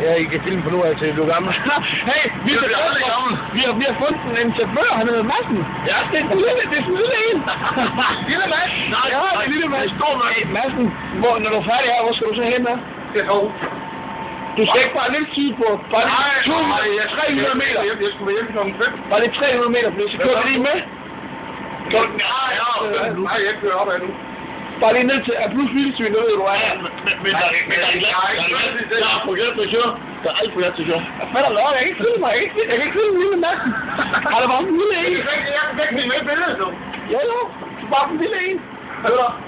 Ja, I kan filme på nu af til du er gammel. Hey, vi har fundet en chauffør, han hedder Madsen. Ja, det er sådan en lille en. Lille Mads? Nej, ja, det er lille Mads. Hey, Madsen, når du er færdig her, hvor skal du så hen med? Det er dog. Du skal ikke bare lidt sydpå. Bare lige 300 meter. Jeg skulle være hjemme kl. 5. Bare lige 300 meter, så kører vi lige med. Nej, jeg kører op af nu. Bare lige ned til plus Vildsvin, ved du hvad? Men der er for gæt til at køre. Der er alt for gæt til at køre. Hvad der løg? Jeg kan ikke filme mig. Jeg kan ikke filme lille Madsen. Har der bare en lille en? Jeg kan ikke med billedet, du. Ja, jo. Bare en lille en.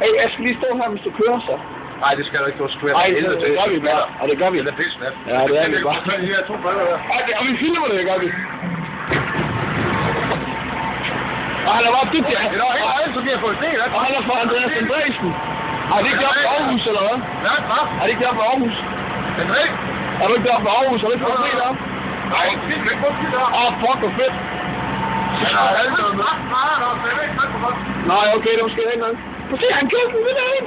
Hey, jeg skal lige stå her, hvis du kører, så. Nej, det skal du ikke. Du skal Nej, det gør vi bare. Og det gør vi. Det er pisse, ja, det er vi bare. De her 2 briller der. Og vi filmer det, gør vi. Og han er bare dygtig. Det er helt alt, så bliver jeg fået set. Og han er fra Andreas Andresen. Har det ikke oppe i Aarhus, eller hvad? Ja, hvad? Har det ikke oppe i Aarhus? André? Er du ikke oppe i Aarhus? Har du ikke fået set op? Nej, det er ikke fået set op. Fuck, hvor fedt. Nej, okay, det er måske ikke nok. Prøv at se, han kørte den lille en.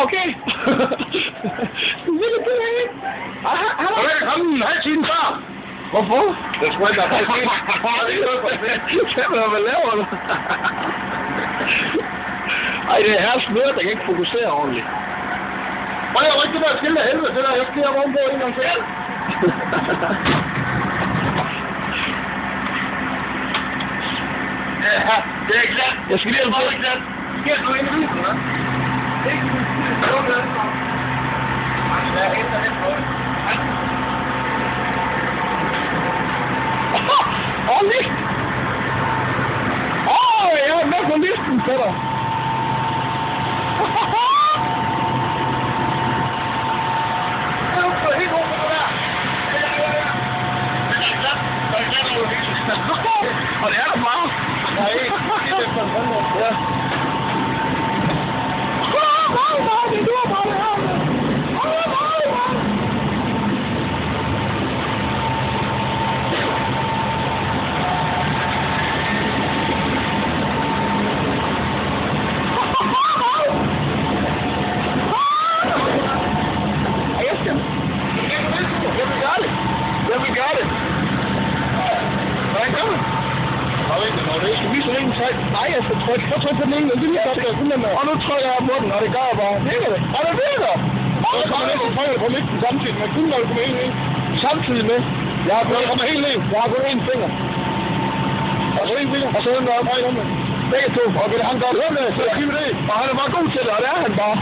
Okay. Den lille bitte en. Så vil jeg komme en halv time før. Hvorfor? Det er sgu ikke, der er faktisk Hvad laver du? Ej, det er her smørt, der kan ikke fokusere ordentligt. Prøv at rykke det der skilt af helvede til dig. Jeg skal lige have ovenpå en gang selv. Ja, det er klart. Jeg skal lige have en klart. Skal du ind i huset, hva'? Ikke du skal stå med. Jeg er helt af den måde. Listen! Jeg er med på listen til dig. Og det er der bare. Nej, det er for en hånd. Ja. Jeg vil gøre det. Hvordan gør man? Skal vi så en træk? Nej, jeg skal trykke. Jeg trykker på den ene, og det er lige godt. Og nu trykker jeg på den, og det gør jeg bare. Virker det? Og det virker! Og så kommer jeg næsten trykker det på midten samtidig, men kun når du kommer helt ned. Samtidig med? Jeg kommer helt ned. Jeg har kun én finger. Og så en finger. Og så den der op højt om det. Begge to. Og vil han godt høre med, så giv mig det. Og han er bare god til det, og det er han bare.